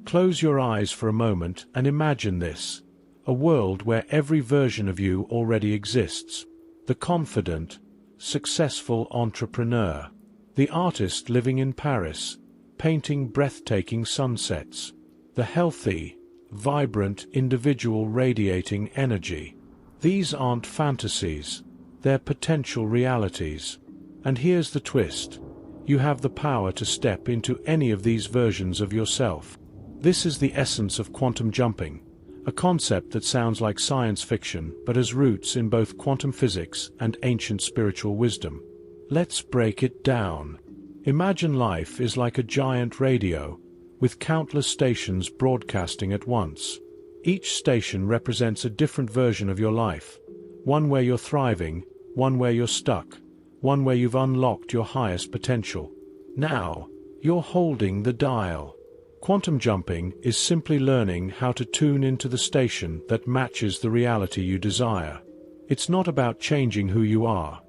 Close your eyes for a moment and imagine this. A world where every version of you already exists. The confident, successful entrepreneur. The artist living in Paris, painting breathtaking sunsets. The healthy, vibrant individual radiating energy. These aren't fantasies, they're potential realities. And here's the twist. You have the power to step into any of these versions of yourself. This is the essence of quantum jumping, a concept that sounds like science fiction but has roots in both quantum physics and ancient spiritual wisdom. Let's break it down. Imagine life is like a giant radio, with countless stations broadcasting at once. Each station represents a different version of your life, one where you're thriving, one where you're stuck, one where you've unlocked your highest potential. Now, you're holding the dial. Quantum jumping is simply learning how to tune into the station that matches the reality you desire. It's not about changing who you are.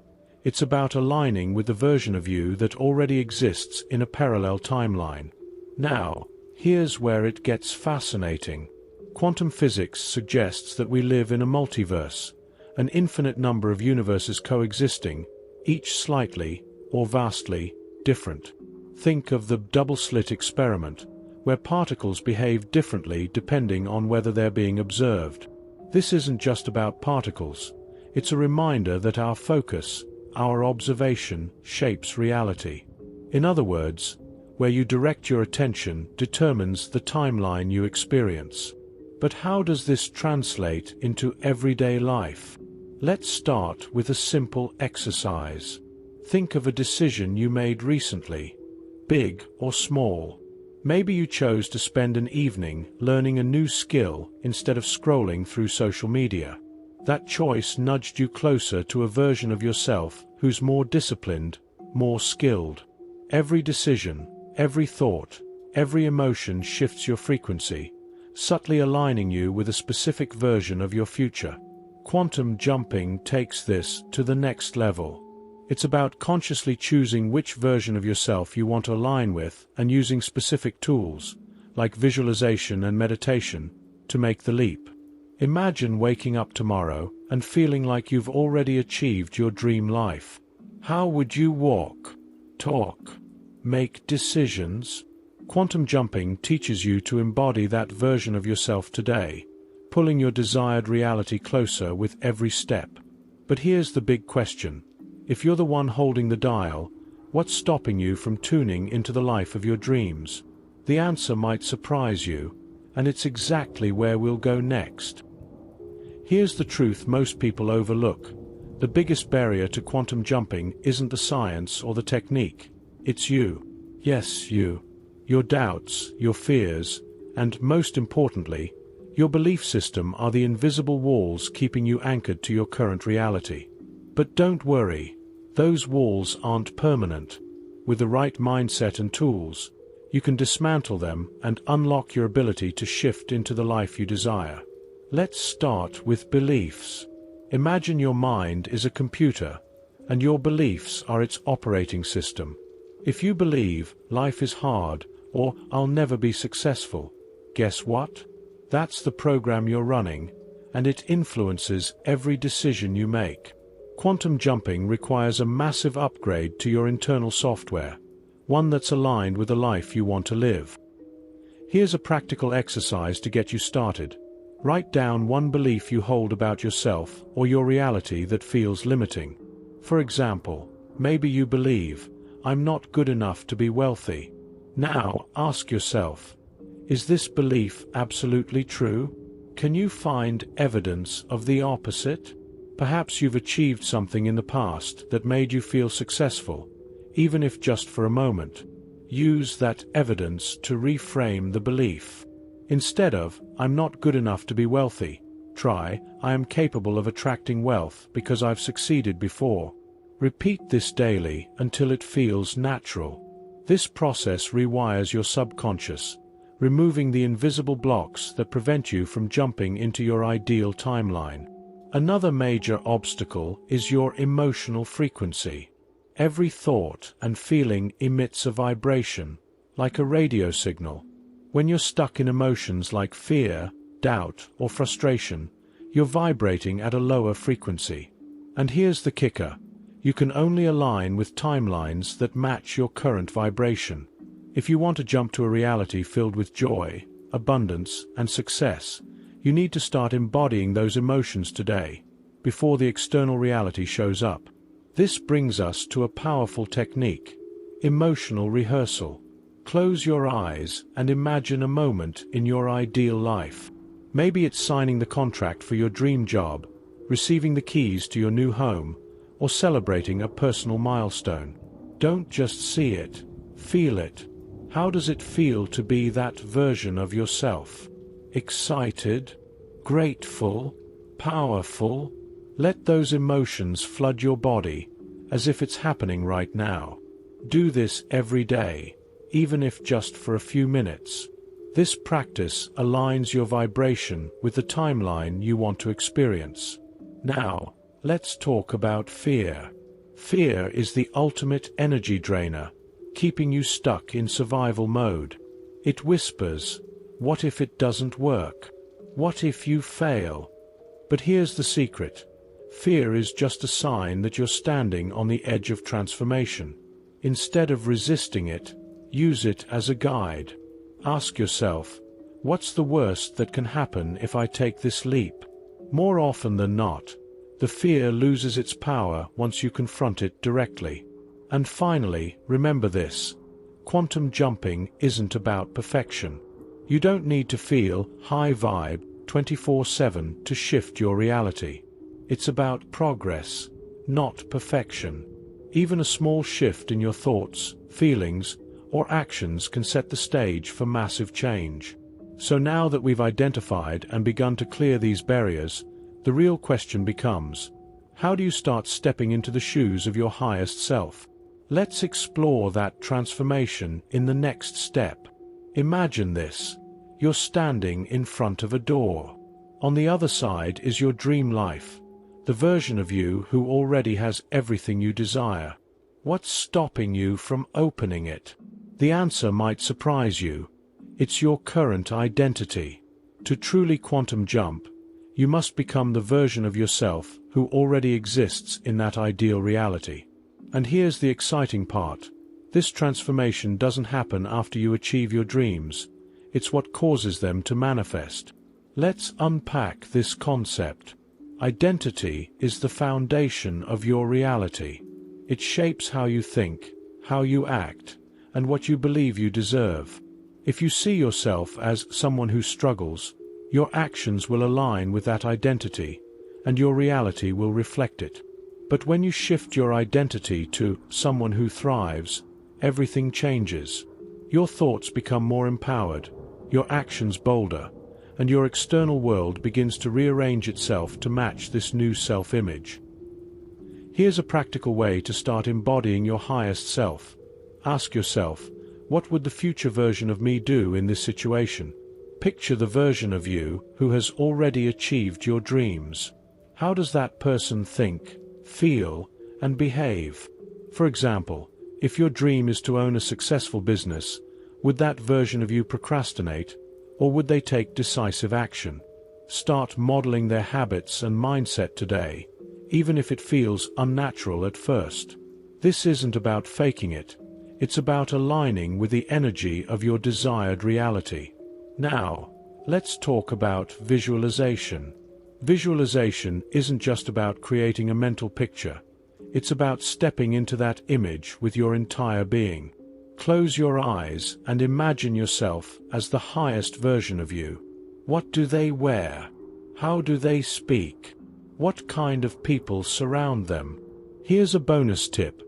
It's about aligning with the version of you that already exists in a parallel timeline. Now, here's where it gets fascinating. Quantum physics suggests that we live in a multiverse, an infinite number of universes coexisting, each slightly, or vastly, different. Think of the double-slit experiment, where particles behave differently depending on whether they're being observed. This isn't just about particles. It's a reminder that our focus, our observation, shapes reality. In other words, where you direct your attention determines the timeline you experience. But how does this translate into everyday life? Let's start with a simple exercise. Think of a decision you made recently, big or small. Maybe you chose to spend an evening learning a new skill instead of scrolling through social media. That choice nudged you closer to a version of yourself who's more disciplined, more skilled. Every decision, every thought, every emotion shifts your frequency, subtly aligning you with a specific version of your future. Quantum jumping takes this to the next level. It's about consciously choosing which version of yourself you want to align with and using specific tools, like visualization and meditation, to make the leap. Imagine waking up tomorrow and feeling like you've already achieved your dream life. How would you walk, talk, make decisions? Quantum jumping teaches you to embody that version of yourself today, pulling your desired reality closer with every step. But here's the big question. If you're the one holding the dial, what's stopping you from tuning into the life of your dreams? The answer might surprise you, and it's exactly where we'll go next. Here's the truth most people overlook. The biggest barrier to quantum jumping isn't the science or the technique. It's you. Yes, you. Your doubts, your fears, and most importantly, your belief system are the invisible walls keeping you anchored to your current reality. But don't worry. Those walls aren't permanent. With the right mindset and tools, you can dismantle them and unlock your ability to shift into the life you desire. Let's start with beliefs. Imagine your mind is a computer, and your beliefs are its operating system. If you believe life is hard or I'll never be successful, guess what? That's the program you're running, and it influences every decision you make. Quantum jumping requires a massive upgrade to your internal software, one that's aligned with the life you want to live. Here's a practical exercise to get you started. Write down one belief you hold about yourself or your reality that feels limiting. For example, maybe you believe, "I'm not good enough to be wealthy." Now, ask yourself, is this belief absolutely true? Can you find evidence of the opposite? Perhaps you've achieved something in the past that made you feel successful, even if just for a moment. Use that evidence to reframe the belief. Instead of, "I'm not good enough to be wealthy," try, "I am capable of attracting wealth because I've succeeded before." Repeat this daily until it feels natural. This process rewires your subconscious, removing the invisible blocks that prevent you from jumping into your ideal timeline. Another major obstacle is your emotional frequency. Every thought and feeling emits a vibration, like a radio signal. When you're stuck in emotions like fear, doubt, or frustration, you're vibrating at a lower frequency. And here's the kicker. You can only align with timelines that match your current vibration. If you want to jump to a reality filled with joy, abundance, and success, you need to start embodying those emotions today, before the external reality shows up. This brings us to a powerful technique: emotional rehearsal. Close your eyes and imagine a moment in your ideal life. Maybe it's signing the contract for your dream job, receiving the keys to your new home, or celebrating a personal milestone. Don't just see it, feel it. How does it feel to be that version of yourself? Excited? Grateful? Powerful? Let those emotions flood your body, as if it's happening right now. Do this every day, even if just for a few minutes. This practice aligns your vibration with the timeline you want to experience. Now, let's talk about fear. Fear is the ultimate energy drainer, keeping you stuck in survival mode. It whispers, "What if it doesn't work? What if you fail?" But here's the secret. Fear is just a sign that you're standing on the edge of transformation. Instead of resisting it, use it as a guide. Ask yourself, what's the worst that can happen if I take this leap? More often than not, the fear loses its power once you confront it directly. And finally, remember this: quantum jumping isn't about perfection. You don't need to feel high vibe 24/7 to shift your reality. It's about progress, not perfection. Even a small shift in your thoughts, feelings, or actions can set the stage for massive change. So now that we've identified and begun to clear these barriers, the real question becomes, how do you start stepping into the shoes of your highest self? Let's explore that transformation in the next step. Imagine this. You're standing in front of a door. On the other side is your dream life, the version of you who already has everything you desire. What's stopping you from opening it? The answer might surprise you. It's your current identity. To truly quantum jump, you must become the version of yourself who already exists in that ideal reality. And here's the exciting part. This transformation doesn't happen after you achieve your dreams. It's what causes them to manifest. Let's unpack this concept. Identity is the foundation of your reality. It shapes how you think, how you act, and what you believe you deserve. If you see yourself as someone who struggles, your actions will align with that identity, and your reality will reflect it. But when you shift your identity to someone who thrives, everything changes. Your thoughts become more empowered, your actions bolder, and your external world begins to rearrange itself to match this new self-image. Here's a practical way to start embodying your highest self. Ask yourself, what would the future version of me do in this situation? Picture the version of you who has already achieved your dreams. How does that person think, feel, and behave? For example, if your dream is to own a successful business, would that version of you procrastinate, or would they take decisive action? Start modeling their habits and mindset today, even if it feels unnatural at first. This isn't about faking it. It's about aligning with the energy of your desired reality. Now, let's talk about visualization. Visualization isn't just about creating a mental picture. It's about stepping into that image with your entire being. Close your eyes and imagine yourself as the highest version of you. What do they wear? How do they speak? What kind of people surround them? Here's a bonus tip.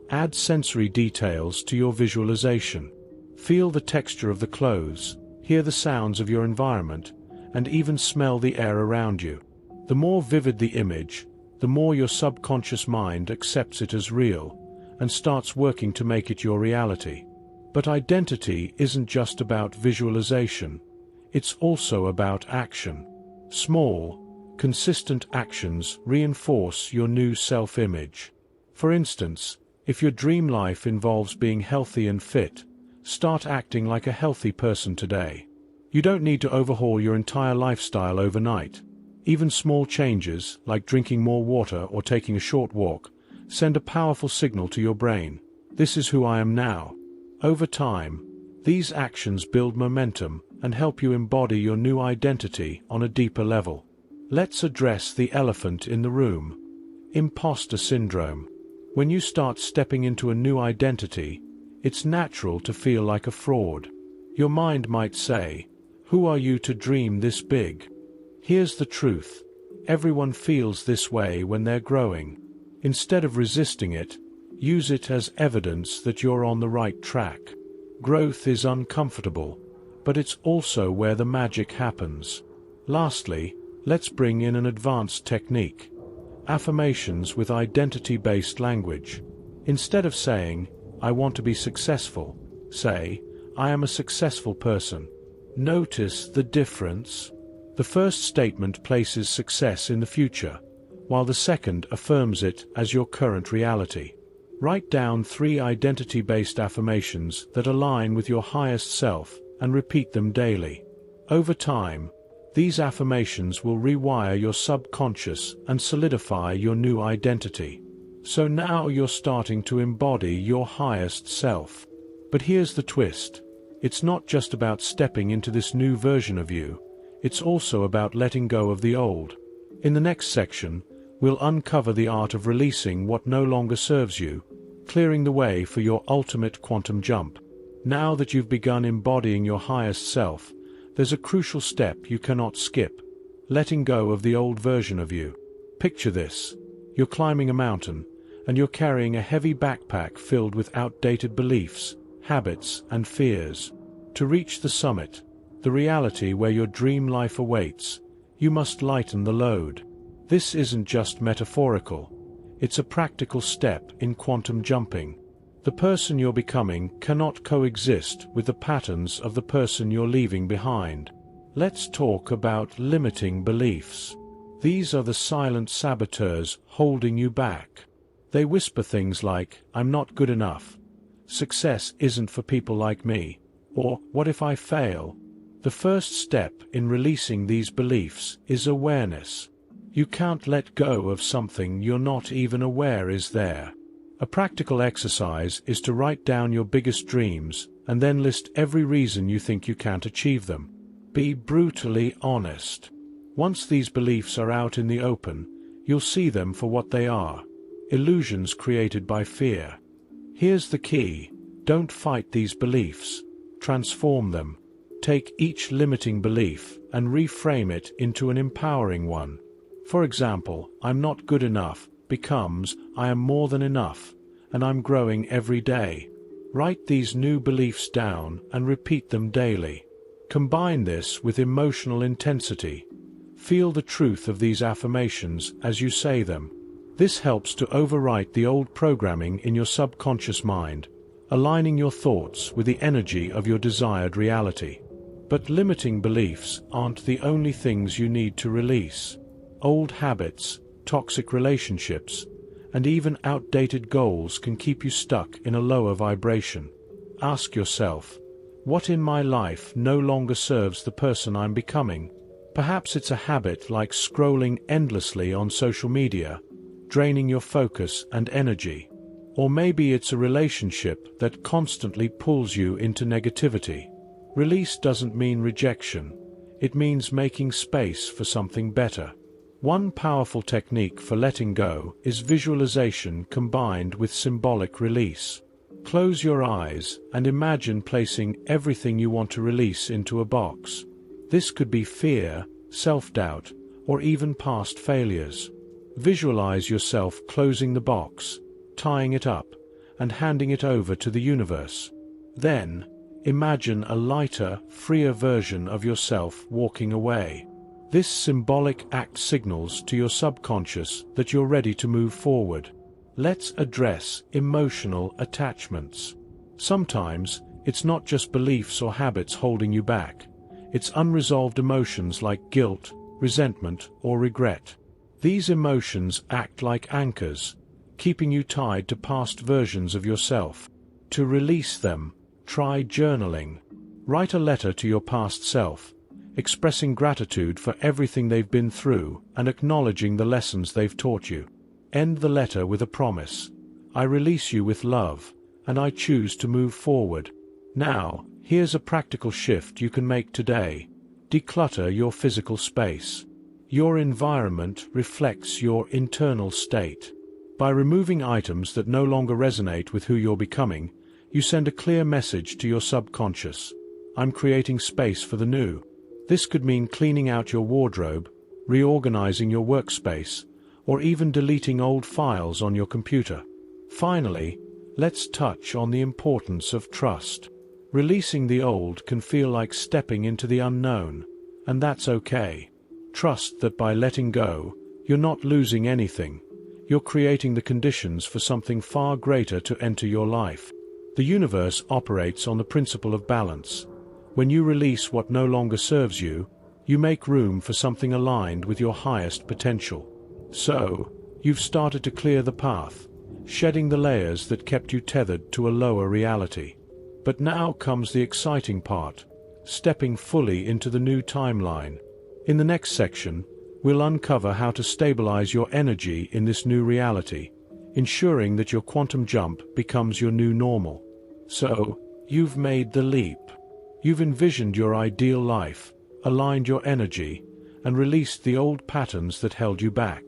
Add sensory details to your visualization. Feel the texture of the clothes, hear the sounds of your environment, and even smell the air around you. The more vivid the image, the more your subconscious mind accepts it as real and starts working to make it your reality. But identity isn't just about visualization. It's also about action. Small, consistent actions reinforce your new self-image. For instance, if your dream life involves being healthy and fit, Start acting like a healthy person today. You don't need to overhaul your entire lifestyle overnight. Even small changes, like drinking more water or taking a short walk, send a powerful signal to your brain. This is who I am now. Over time, these actions build momentum and help you embody your new identity on a deeper level. Let's address the elephant in the room. Imposter syndrome. When you start stepping into a new identity, it's natural to feel like a fraud. Your mind might say, "Who are you to dream this big?" Here's the truth. Everyone feels this way when they're growing. Instead of resisting it, use it as evidence that you're on the right track. Growth is uncomfortable, but it's also where the magic happens. Lastly, let's bring in an advanced technique. Affirmations with identity-based language. Instead of saying, "I want to be successful," say, "I am a successful person." Notice the difference. The first statement places success in the future, while the second affirms it as your current reality. Write down 3 identity-based affirmations that align with your highest self and repeat them daily. Over time, these affirmations will rewire your subconscious and solidify your new identity. So now you're starting to embody your highest self. But here's the twist. It's not just about stepping into this new version of you, it's also about letting go of the old. In the next section, we'll uncover the art of releasing what no longer serves you, clearing the way for your ultimate quantum jump. Now that you've begun embodying your highest self, there's a crucial step you cannot skip: letting go of the old version of you. Picture this. You're climbing a mountain, and you're carrying a heavy backpack filled with outdated beliefs, habits, and fears. To reach the summit, the reality where your dream life awaits, you must lighten the load. This isn't just metaphorical. It's a practical step in quantum jumping. The person you're becoming cannot coexist with the patterns of the person you're leaving behind. Let's talk about limiting beliefs. These are the silent saboteurs holding you back. They whisper things like, "I'm not good enough," "Success isn't for people like me," or "What if I fail?" The first step in releasing these beliefs is awareness. You can't let go of something you're not even aware is there. A practical exercise is to write down your biggest dreams and then list every reason you think you can't achieve them. Be brutally honest. Once these beliefs are out in the open, you'll see them for what they are: illusions created by fear. Here's the key: don't fight these beliefs. Transform them. Take each limiting belief and reframe it into an empowering one. For example, "I'm not good enough" becomes "I am more than enough, and I'm growing every day." Write these new beliefs down and repeat them daily. Combine this with emotional intensity. Feel the truth of these affirmations as you say them. This helps to overwrite the old programming in your subconscious mind, aligning your thoughts with the energy of your desired reality. But limiting beliefs aren't the only things you need to release. Old habits, toxic relationships, and even outdated goals can keep you stuck in a lower vibration. Ask yourself, what in my life no longer serves the person I'm becoming? Perhaps it's a habit like scrolling endlessly on social media, draining your focus and energy. Or maybe it's a relationship that constantly pulls you into negativity. Release doesn't mean rejection. It means making space for something better. One powerful technique for letting go is visualization combined with symbolic release. Close your eyes and imagine placing everything you want to release into a box. This could be fear, self-doubt, or even past failures. Visualize yourself closing the box, tying it up, and handing it over to the universe. Then, imagine a lighter, freer version of yourself walking away. This symbolic act signals to your subconscious that you're ready to move forward. Let's address emotional attachments. Sometimes, it's not just beliefs or habits holding you back. It's unresolved emotions like guilt, resentment, or regret. These emotions act like anchors, keeping you tied to past versions of yourself. To release them, try journaling. Write a letter to your past self, expressing gratitude for everything they've been through and acknowledging the lessons they've taught you. End the letter with a promise. I release you with love, and I choose to move forward. Now, here's a practical shift you can make today. Declutter your physical space. Your environment reflects your internal state. By removing items that no longer resonate with who you're becoming, you send a clear message to your subconscious. I'm creating space for the new. This could mean cleaning out your wardrobe, reorganizing your workspace, or even deleting old files on your computer. Finally, let's touch on the importance of trust. Releasing the old can feel like stepping into the unknown, and that's okay. Trust that by letting go, you're not losing anything. You're creating the conditions for something far greater to enter your life. The universe operates on the principle of balance. When you release what no longer serves you, you make room for something aligned with your highest potential. So, you've started to clear the path, shedding the layers that kept you tethered to a lower reality. But now comes the exciting part, stepping fully into the new timeline. In the next section, we'll uncover how to stabilize your energy in this new reality, ensuring that your quantum jump becomes your new normal. So, you've made the leap. You've envisioned your ideal life, aligned your energy, and released the old patterns that held you back.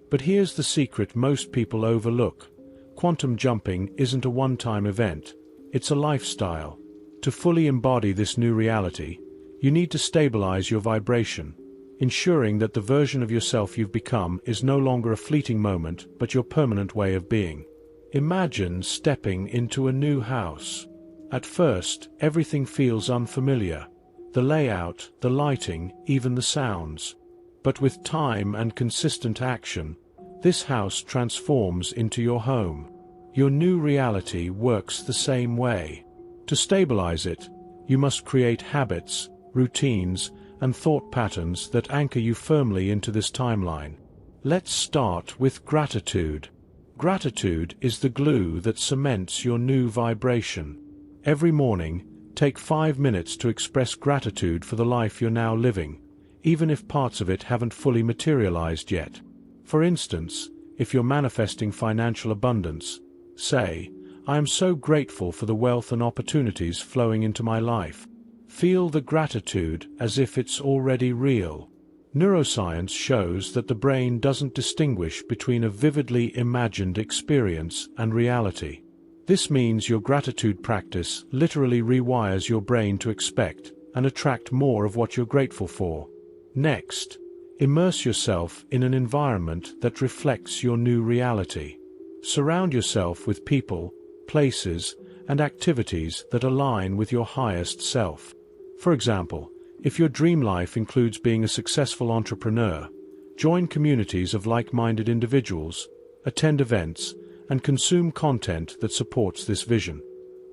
But here's the secret most people overlook. Quantum jumping isn't a one-time event. It's a lifestyle. To fully embody this new reality, you need to stabilize your vibration, ensuring that the version of yourself you've become is no longer a fleeting moment but your permanent way of being. Imagine stepping into a new house. At first, everything feels unfamiliar. The layout, the lighting, even the sounds. But with time and consistent action, this house transforms into your home. Your new reality works the same way. To stabilize it, you must create habits, routines, and thought patterns that anchor you firmly into this timeline. Let's start with gratitude. Gratitude is the glue that cements your new vibration. Every morning, take 5 minutes to express gratitude for the life you're now living, even if parts of it haven't fully materialized yet. For instance, if you're manifesting financial abundance, say, I am so grateful for the wealth and opportunities flowing into my life. Feel the gratitude as if it's already real. Neuroscience shows that the brain doesn't distinguish between a vividly imagined experience and reality. This means your gratitude practice literally rewires your brain to expect and attract more of what you're grateful for. Next, immerse yourself in an environment that reflects your new reality. Surround yourself with people, places, and activities that align with your highest self. For example, if your dream life includes being a successful entrepreneur, join communities of like-minded individuals, attend events, and consume content that supports this vision.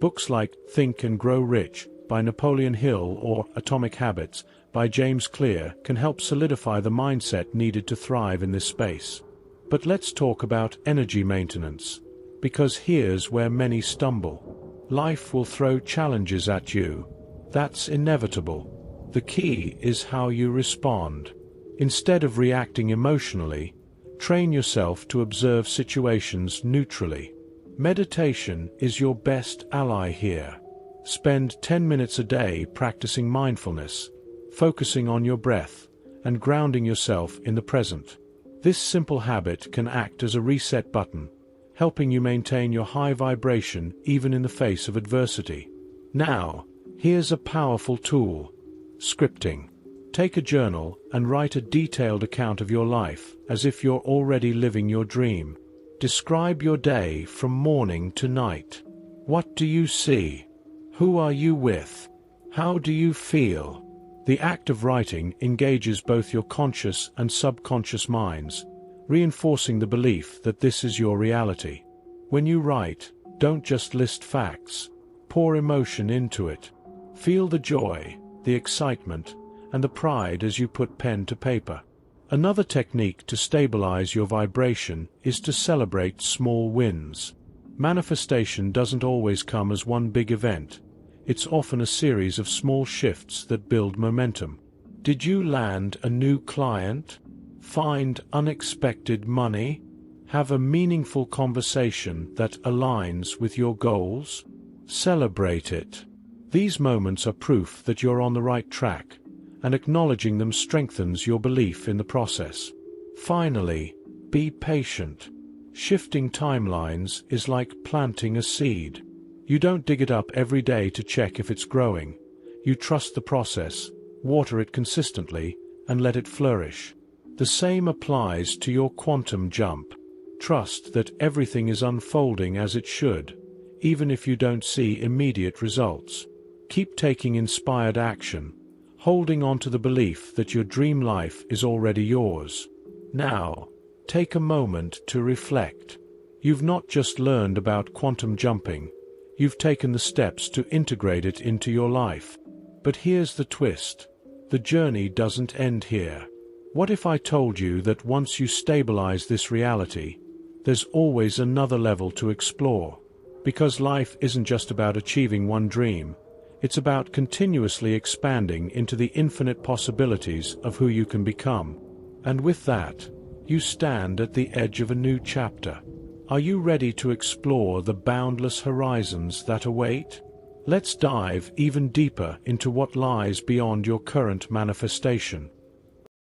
Books like Think and Grow Rich by Napoleon Hill or Atomic Habits by James Clear can help solidify the mindset needed to thrive in this space. But let's talk about energy maintenance, because here's where many stumble. Life will throw challenges at you. That's inevitable. The key is how you respond. Instead of reacting emotionally, train yourself to observe situations neutrally. Meditation is your best ally here. Spend 10 minutes a day practicing mindfulness, focusing on your breath, and grounding yourself in the present. This simple habit can act as a reset button, helping you maintain your high vibration even in the face of adversity. Now, here's a powerful tool: scripting. Take a journal and write a detailed account of your life as if you're already living your dream. Describe your day from morning to night. What do you see? Who are you with? How do you feel? The act of writing engages both your conscious and subconscious minds, reinforcing the belief that this is your reality. When you write, don't just list facts. Pour emotion into it. Feel the joy, the excitement, and the pride as you put pen to paper. Another technique to stabilize your vibration is to celebrate small wins. Manifestation doesn't always come as one big event. It's often a series of small shifts that build momentum. Did you land a new client? Find unexpected money? Have a meaningful conversation that aligns with your goals? Celebrate it. These moments are proof that you're on the right track, and acknowledging them strengthens your belief in the process. Finally, be patient. Shifting timelines is like planting a seed. You don't dig it up every day to check if it's growing. You trust the process, water it consistently, and let it flourish. The same applies to your quantum jump. Trust that everything is unfolding as it should, even if you don't see immediate results. Keep taking inspired action, holding on to the belief that your dream life is already yours. Now, take a moment to reflect. You've not just learned about quantum jumping, you've taken the steps to integrate it into your life. But here's the twist. The journey doesn't end here. What if I told you that once you stabilize this reality, there's always another level to explore? Because life isn't just about achieving one dream, it's about continuously expanding into the infinite possibilities of who you can become. And with that, you stand at the edge of a new chapter. Are you ready to explore the boundless horizons that await? Let's dive even deeper into what lies beyond your current manifestation.